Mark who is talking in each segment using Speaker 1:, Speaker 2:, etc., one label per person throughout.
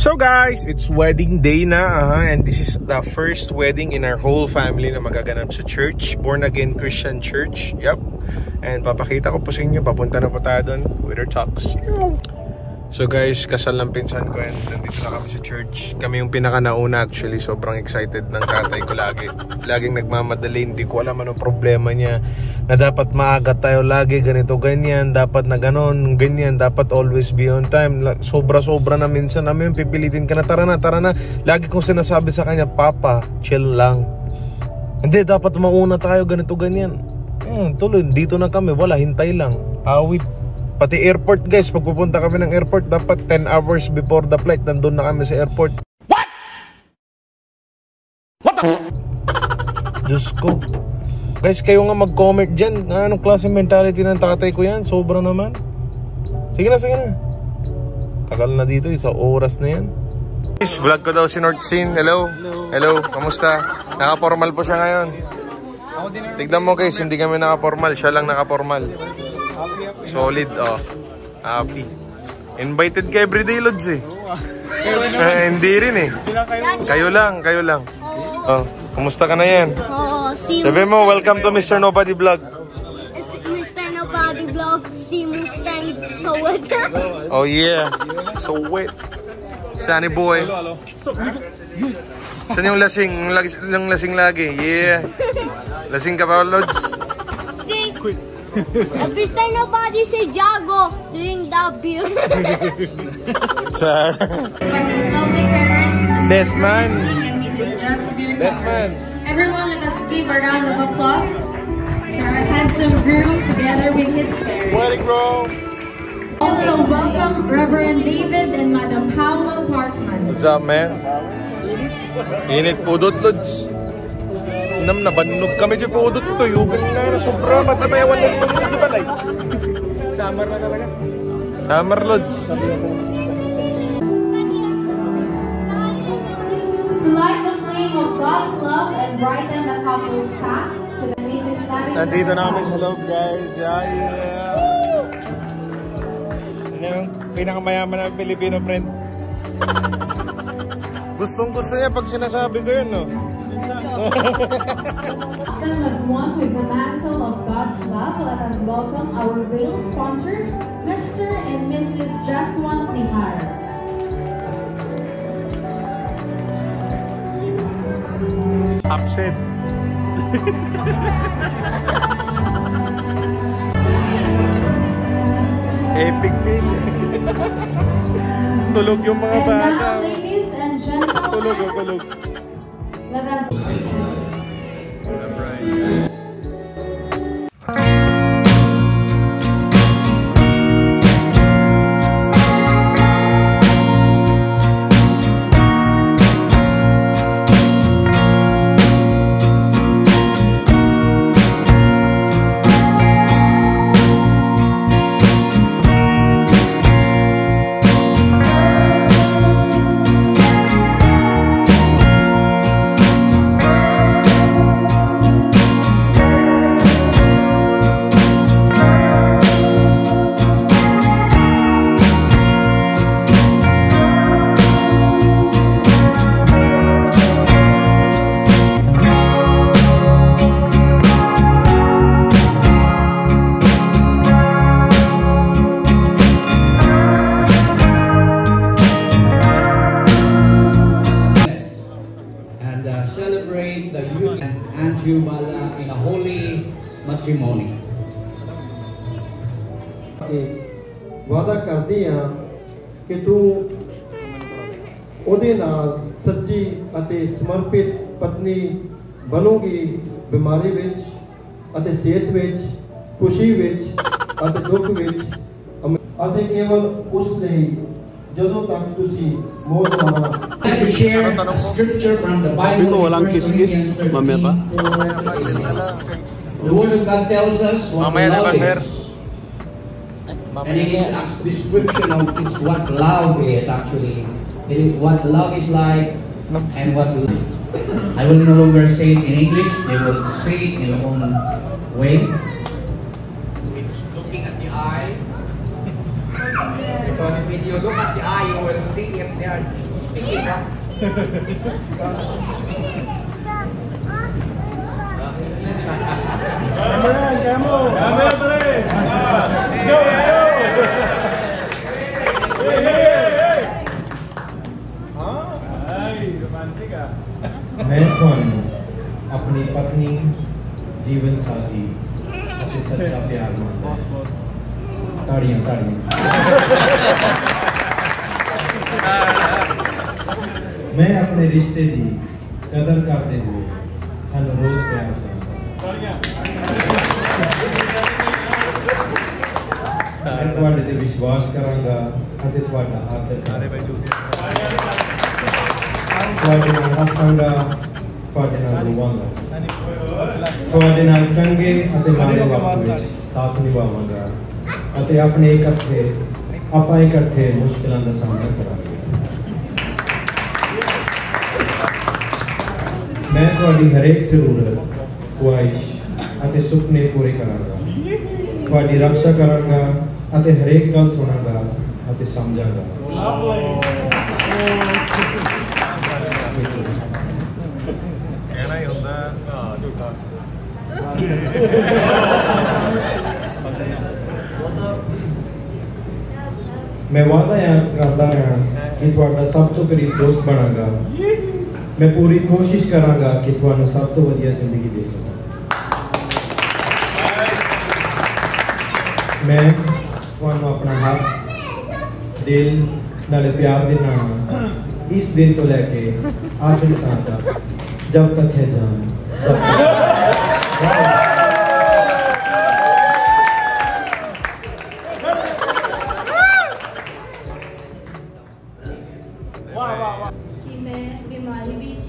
Speaker 1: So guys, it's wedding day na and this is the first wedding in our whole family na magaganap sa church, born again Christian church. Yep. And papakita ko po sa inyo, papunta na po tayo doon with our talks. So guys, kasal ng pinsan ko and nandito na kami sa church. Kami yung pinaka nauna actually, sobrang excited ng tatay ko lagi. Laging nagmamadali, hindi ko alam anong problema niya. Na dapat maaga tayo lagi, ganito, ganyan. Dapat na ganon, ganyan. Dapat always be on time. Sobra-sobra na minsan namin pipilitin ka na, tara na, tara na. Lagi kong sinasabi sa kanya, Papa, chill lang. Hindi, dapat mauna tayo, ganito, ganyan. Tuloy, dito na kami, wala, hintay lang. Awit. Pati airport guys, pag pupunta kami ng airport, dapat 10 hours before the flight, nandun na kami sa airport. What? What the? Diyos ko. Guys, kayo nga mag-comment dyan. Anong klase mentality ng tatay ko yan? Sobra naman. Sige na, sige na. Tagal na dito, isang oras na yan. Guys, vlog ko daw si Nortsin. Hello. Hello. Kamusta? Naka-formal po siya ngayon. Tignan mo guys, hindi kami naka-formal. Siya lang naka-formal. Solid, oh. Happy. Invited ka everyday, Lods eh. Hindi rin eh. Kayo lang, kayo lang. Oh, kumusta ka na yan? Sabi mo, welcome to Mr.Nobody vlog.
Speaker 2: Mr.Nobody vlog, si Mustang so wet.
Speaker 1: Oh yeah, so wet. Sunny boy. Saan yung lasing? Yung lasing lagi? Yeah. Lasing ka pa, Lods?
Speaker 2: Mr.Nobody say Jago, drink the beer.
Speaker 1: Best man. Best man.
Speaker 3: Everyone, let us give a round of applause to our handsome groom together with his parents.
Speaker 1: Wedding bro.
Speaker 3: Also welcome Reverend David and Madam Paula Parkman.
Speaker 1: What's up, man? Init pudot, Lods. Nam nabannog kami dyan po udot to yung na sobra matabayawan na ito di ba like summer na talaga summer Lods.
Speaker 3: To light the flame of God's love and brighten the couple's path to the Mrs.
Speaker 1: Nandito na kami sa loob guys. Yeah. Ano yung pinakamayaman na Pilipino friend? Gustong gusto niya pag sinasabi ko yun, no?
Speaker 3: Them as one with the mantle of God's love, let us welcome our veiled sponsors, Mr. and Mrs. Jaswan Nijjar.
Speaker 1: Upset. Epic fail. Tulog yung mga bata.
Speaker 3: And now, ladies and gentlemen,
Speaker 1: Tulog.
Speaker 3: let us...
Speaker 4: celebrate the union and Jubala in a holy matrimony.
Speaker 5: वादा करदी हां कि तू ਉਹਦੇ ਨਾਲ ਸੱਚੀ ਅਤੇ ਸਮਰਪਿਤ ਪਤਨੀ ਬਣੋਗੀ ਬਿਮਾਰੀ ਵਿੱਚ ਅਤੇ ਸਿਹਤ ਵਿੱਚ ਖੁਸ਼ੀ ਵਿੱਚ ਅਤੇ ਦੁੱਖ ਵਿੱਚ ਅਤੇ ਕੇਵਲ ਉਸ ਲਈ ਜਦੋਂ ਤੱਕ ਤੁਸੀਂ ਮੋਹ ਨਾ
Speaker 4: I'd like to share a scripture from the Bible. The Word of God tells us what love is. And it is a description of what love is actually. What love is like and what I will no longer say it in English, they will say it in their own way. Looking at the eye. Because when you look at the eye, you will see if they are speaking up.
Speaker 1: Camera, pare! Let's go, let's go! Hey! Ay, romantic ah.
Speaker 5: मैं ਤੁਹਾਨੂੰ ਆਪਣੀ ਪਤਨੀ ਜੀਵਨ ਸਾਥੀ ਅਤੇ ਸੱਚਾ ਪਿਆਰ ਮੰਨਦਾ ਹਾਂ। ਤਾੜੀਆਂ ਤਾੜੀਆਂ। मैं अपने रिश्ते की कदर करते हुए ਤੁਹਾਨੂੰ ਰੋਜ਼ ਪਿਆਰ ਕਰਦਾ। मैं ਤੁਹਾਡੇ ਤੇ ਵਿਸ਼ਵਾਸ ਕਰਾਂਗਾ ਅਤੇ ਤੁਹਾਡਾ ਆਦਰ ਕਰਾਂਗਾ। ਤੁਹਾਡੇ ਨਾਲ ਹੱਸਾਂਗਾ, ਤੁਹਾਡੇ ਨਾਲ ਰੋਵਾਂਗਾ, ਤੁਹਾਡੇ ਨਾਲ ਚੰਗੇ ਅਤੇ ਮਾੜੇ ਵਕਤ ਵਿੱਚ ਸਾਥ ਨਿਭਾਵਾਂਗਾ ਅਤੇ ਆਪਾਂ ਇਕੱਠੇ ਮੁਸ਼ਕਿਲਾਂ ਦਾ ਸਾਹਮਣਾ ਕਰਾਂਗੇ। मैं ਤੁਹਾਡੀ ਹਰੇਕ ਜ਼ਰੂਰਤ, ਖੁਆਇਸ਼ ਅਤੇ ਸੁਪਨੇ ਪੂਰੇ ਕਰਾਂਗਾ, ਤੁਹਾਡੀ ਰੱਖਿਆ ਕਰਾਂਗਾ ਅਤੇ ਹਰੇਕ ਗੱਲ ਸੁਣਾਂਗਾ ਅਤੇ ਸਮਝਾਂਗਾ।
Speaker 1: ਕਹਿਣਾ ਹੀ ਹੁੰਦਾ ਝੂਠਾ।
Speaker 5: मैं वादा करता हाँ कि ਤੁਹਾਡਾ ਸਭ ਤੋਂ ਕਰੀਬ ਦੋਸਤ ਬਣਾਂਗਾ। मैं पूरी कोशिश करांगा कि ਤੁਹਾਨੂੰ ਸਭ ਤੋਂ ਵਧੀਆ ਜ਼ਿੰਦਗੀ ਦੇ ਸਕਾਂ। मैं ਤੁਹਾਨੂੰ ਆਪਣਾ ਹੱਥ, ਦਿਲ ਨਾਲੇ ਪਿਆਰ ਦੇਣਾ ਹਾਂ ਇਸ ਦਿਨ ਤੋਂ ਲੈ ਕੇ ਆਖਰੀ ਸਾਹ ਤੱਕ, जब तक है जान, जब तक।
Speaker 3: कि मैं बीमारी विच,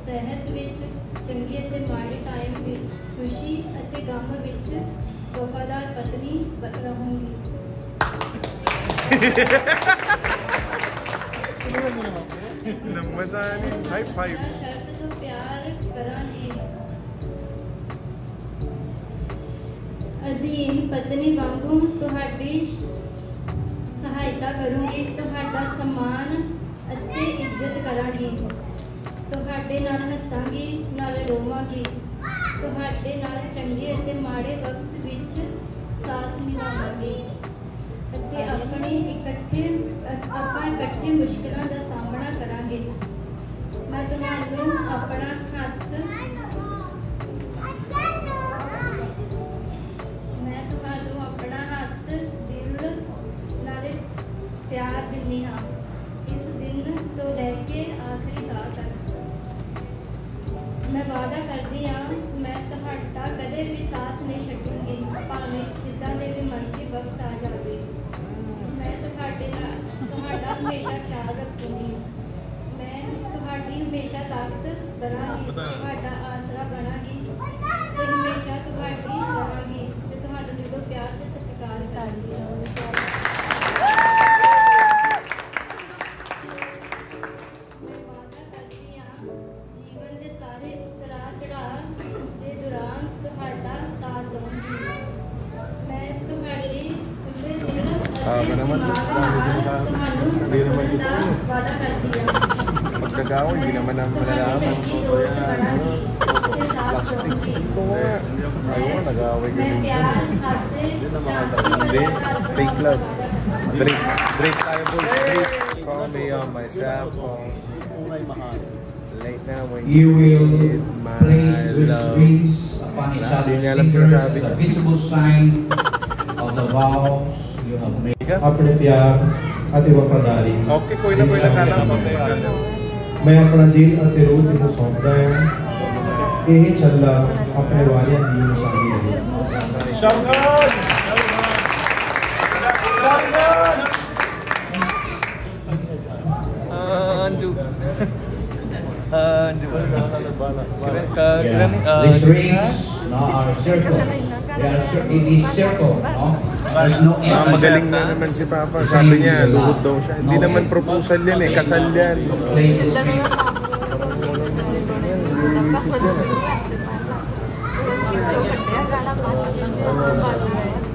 Speaker 3: सेहत विच, चंगे अते माड़े टाइम विच, खुशी अते गम विच वफादार पत्नी रहूंगी।
Speaker 1: मजा नहीं, हाई फाइव।
Speaker 3: शर्त जो प्यार करांगी, अधीन पत्नी वांगू तुहाडी सहायता करूंगी, तुहाडा सम्मान ਅਤੇ ਇੱਜ਼ਤ ਕਰਾਂਗੀ, ਤੁਹਾਡੇ ਨਾਲ ਹੱਸਾਂਗੀ ਨਾਲੇ ਰੋਵਾਂਗੀ, ਤੁਹਾਡੇ ਨਾਲ ਚੰਗੇ ਅਤੇ ਮਾੜੇ ਵਕਤ ਵਿੱਚ ਸਾਥ ਨਿਭਾਵਾਂਗੀ ਅਤੇ ਆਪਾਂ ਇਕੱਠੇ ਮੁਸ਼ਕਿਲਾਂ ਦਾ ਸਾਹਮਣਾ ਕਰਾਂਗੇ। ਮੈਂ ਤੁਹਾਨੂੰ ਆਪਣਾ ਹੱਥ ਦਿਲ ਨਾਲੇ ਪਿਆਰ ਦਿੰਦੀ ਹਾਂ ਇਸ ਦਿਨ ਤੋਂ ਲੈ ਕੇ ਆਖਰੀ ਸਾਹ ਤੱਕ। ਮੈਂ ਵਾਅਦਾ ਕਰਦੀ ਹਾਂ ਮੈਂ ਤੁਹਾਡਾ ਕਦੇ ਵੀ ਸਾਥ ਨਹੀਂ ਛੱਡੂੰਗੀ, ਭਾਵੇਂ ਜਿੱਦਾਂ ਦੇ ਵੀ ਮਰਜ਼ੀ ਵਕਤ ਆ ਜਾਵੇ। ਮੈਂ ਤੁਹਾਡਾ ਹਮੇਸ਼ਾ ਖਿਆਲ ਰੱਖੂੰਗੀ, ਮੈਂ ਤੁਹਾਡੀ ਹਮੇਸ਼ਾ ਤਾਕਤ ਬਣਾਂਗੀ, ਤੁਹਾਡਾ ਆਸਰਾ ਬਣਾਂਗੀ ਤੇ ਹਮੇਸ਼ਾ ਤੁਹਾਡੀ ਰਹਾਂਗੀ ਤੇ ਤੁਹਾਨੂੰ ਦਿਲੋਂ ਪਿਆਰ ਤੇ ਸਤਿਕਾਰ ਕਰਾਂਗੀ।
Speaker 1: Apa naman di sini sa hindi naman dito. Pagkagawa, hindi naman namin malalaman plastic. Ayaw mo, nag-aaway ka minsan. Hindi naman hindi. Fake love. Drake tayo po. Drake. Call me on my cell phone. Late now when
Speaker 4: You will
Speaker 1: need my
Speaker 4: place those
Speaker 1: love.
Speaker 4: rings upon each other's fingers as a visible sign of the vows you have made.
Speaker 5: अपने प्यार ਅਤੇ ਵਫਾਦਾਰੀ
Speaker 1: Okay, ਕੋਈ ਨਾ ਖਾਣਾ
Speaker 5: ਮੈਂ ਆਪਣਾ ਦਿਲ ਅਤੇ ਰੂਹ ਨੂੰ ਸੌਂਪਦਾ ਹਾਂ। ਇਹ ਛੱਲਾ ਆਪਣੇ ਵਾਰਿਆਂ ਦੀ ਨਿਸ਼ਾਨੀ ਹੈ।
Speaker 1: ਸ਼ਾਬਾਸ਼
Speaker 4: These rings are circle. They are in this circle. No? There's no end.
Speaker 1: magaling na naman si Papa. Sabi niya, luhod daw siya. Hindi naman proposal yan eh, kasal yan.
Speaker 4: Play this ring.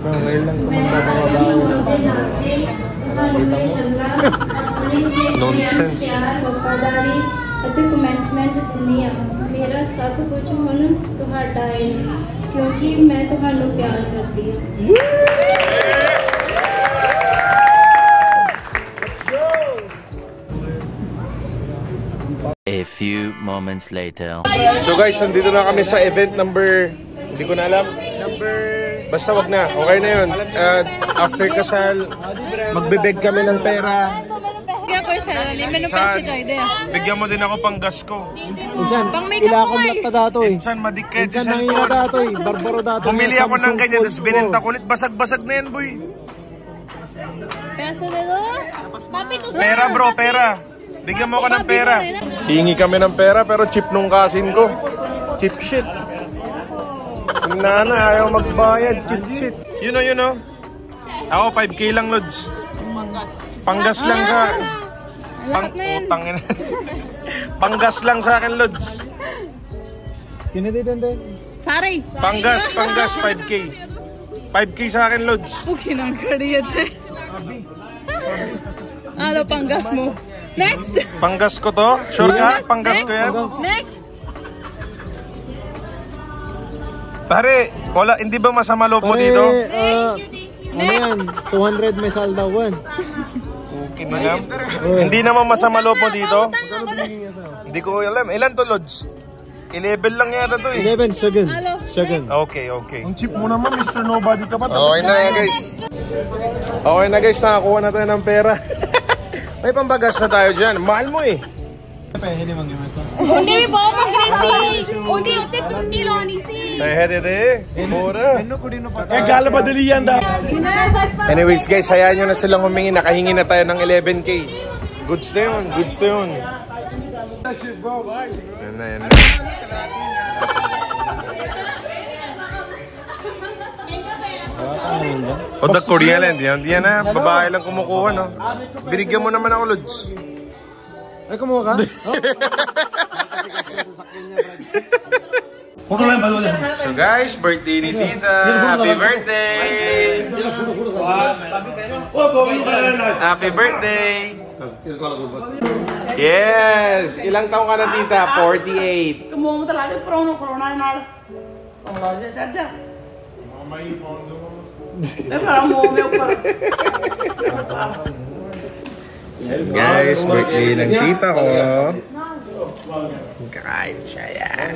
Speaker 1: Ngayon lang tumanda mga bago.
Speaker 3: ਤੁਹਾਨੂੰ ਇਹ ਛੱਲਾ ਆਪਣੇ
Speaker 1: Nonsense.
Speaker 3: प्यार वफादारी ਅਤੇ ਕਮਿਟਮੈਂਟ ਦਿੰਦੀ ਹਾਂ ਮੇਰਾ ਸਭ ਕੁਝ ਹੁਣ ਤੁਹਾਡਾ ਹੈ ਕਿਉਂਕਿ ਮੈਂ ਤੁਹਾਨੂੰ ਪਿਆਰ ਕਰਦੀ ਹਾਂ
Speaker 6: A few moments later.
Speaker 1: So guys, nandito na kami sa event number, hindi ko na alam. Basta wag na, okay na yun. After kasal, magbebeg kami ng pera. Bigyan mo din ako pang gas ko.
Speaker 7: Insan, ilakong lang pa dato eh.
Speaker 1: Insan, madikit.
Speaker 7: Insan, nangina dato eh. Barbaro dato.
Speaker 1: Bumili ako ng ganyan, tapos binenta ko ulit. Basag-basag na yan, boy. Pera bro, pera. Bigyan mo ako ng pera. Hingi kami ng pera, pero cheap nung kasin ko. Cheap shit. Yung nana, ayaw magbayad. Cheap shit. You know. Ako, 5K lang, Lods. Panggas lang sa... Putang ina. Panggas lang sa akin, Lods.
Speaker 7: Kinadidente.
Speaker 2: Sorry.
Speaker 1: Panggas, 5K. 5K sa akin, Lods.
Speaker 2: Pukinang kariyate. Ano panggas mo? Next.
Speaker 1: Panggas ko to? Sure ka? Panggas ko yan?
Speaker 2: Next.
Speaker 1: Pare, wala, hindi ba masama loob mo dito?
Speaker 7: Ano yan? 200 may saldawan.
Speaker 1: Okay na lang. Hindi naman masama loob mo dito? Hindi ko alam. Ilan to, Lods? 11 lang yata to eh.
Speaker 7: 11, second.
Speaker 1: Okay.
Speaker 5: Ang cheap mo naman, Mr.Nobody ka pa.
Speaker 1: Okay na guys. Okay na guys, nakakuha na tayo ng pera. May pambagas na tayo dyan. Mahal mo eh.
Speaker 2: Undi po magresi. Undi utte chunni loni si.
Speaker 1: Tehede. Pura.
Speaker 5: Gala madali yan da.
Speaker 1: Anyways guys, hayaan nyo na silang humingi. Nakahingi na tayo ng 11K. Goods na yun. Yan na. O the Korean land yan. Yan na, babae lang kumukuha no. Binigyan mo naman ako, Lods.
Speaker 7: Ay, kumuha ka?
Speaker 1: So guys, birthday ni Tita. Happy birthday! Happy birthday! Yes! Ilang taong ka na, Tita? 48.
Speaker 8: Kumuha mo talaga pero corona ਨਾਲ ਆਵਾਜ਼ ਚੱਜ ਇਹ ਬੜਾ ਮੂੰਹ ਦੇ ਉੱਪਰ
Speaker 1: Guys, birthday ng tita ko. Kakain siya yan.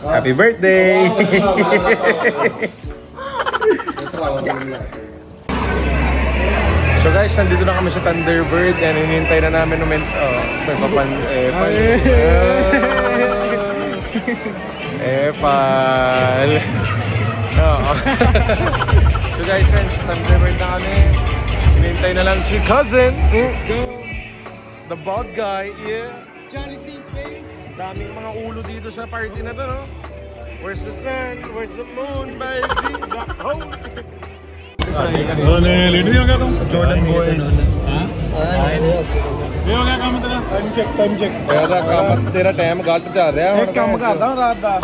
Speaker 1: Happy birthday! So guys, nandito na kami sa Thunderbird and hinihintay na namin Epal. So guys, friends, Thunderbird na kami. Hinihintay na lang si cousin. The bald guy, yeah. Johnny Sins, baby. Daming mga ulo dito sa party na to, no? Where's the sun? Where's the moon, baby? Jordan boys.
Speaker 5: Time check.
Speaker 1: तेरा टाइम गलत चल रहा है।
Speaker 5: एक काम करदा हूं रात दा।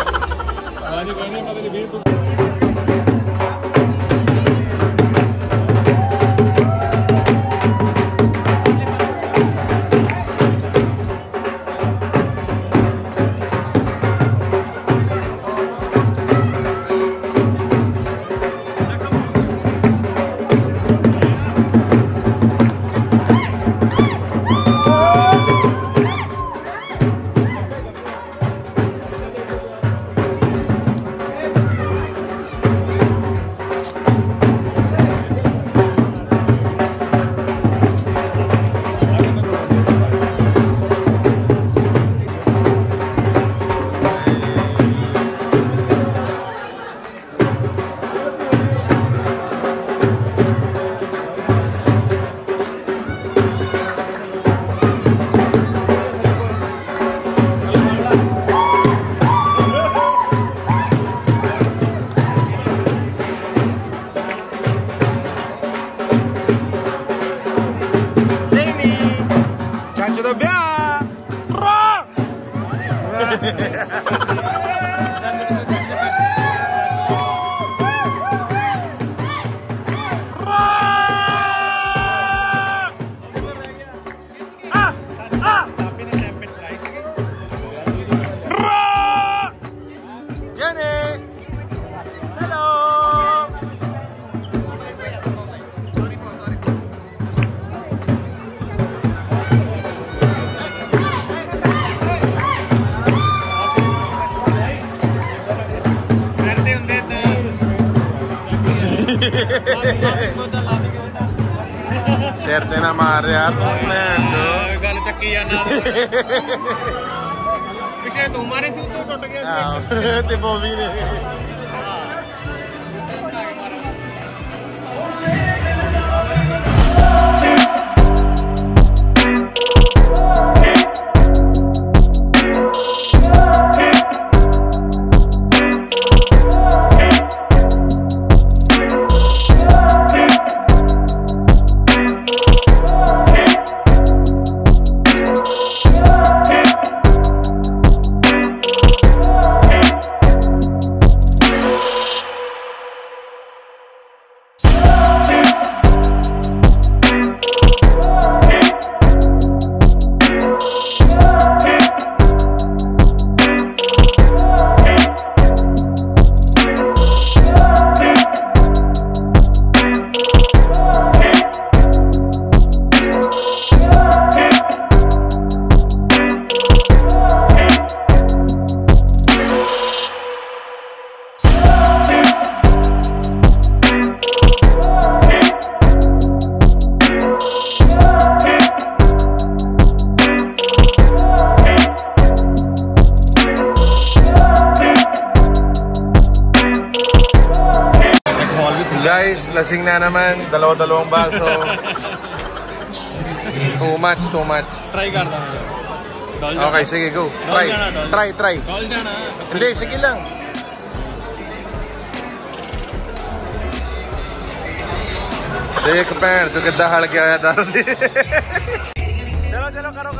Speaker 1: Certe na mare
Speaker 7: ਗੱਲ ਚੱਕੀ ਜਾਂਦਾ ਪਿੱਛੇ ਤੁਹਾਰੇ ਸੂਟ ਤੋਂ ਟੁੱਟ ਗਿਆ
Speaker 1: ਤੇ ਬੋਵੀ ਨੇ Guys, lasing na naman. Dalaw-dalawang baso. Too much.
Speaker 7: Try karda.
Speaker 1: Okay, sige, go. Try. Hindi, sige lang. देख भैन तू किदा हल के आया दर्द चलो करो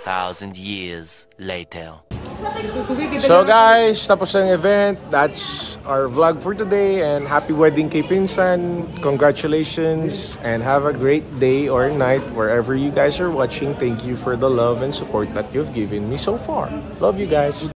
Speaker 6: 2,000 years later.
Speaker 1: So guys, tapos na yung event. That's our vlog for today, and happy wedding kay Pinsan. Congratulations and have a great day or night wherever you guys are watching. Thank you for the love and support that you've given me so far. Love you guys.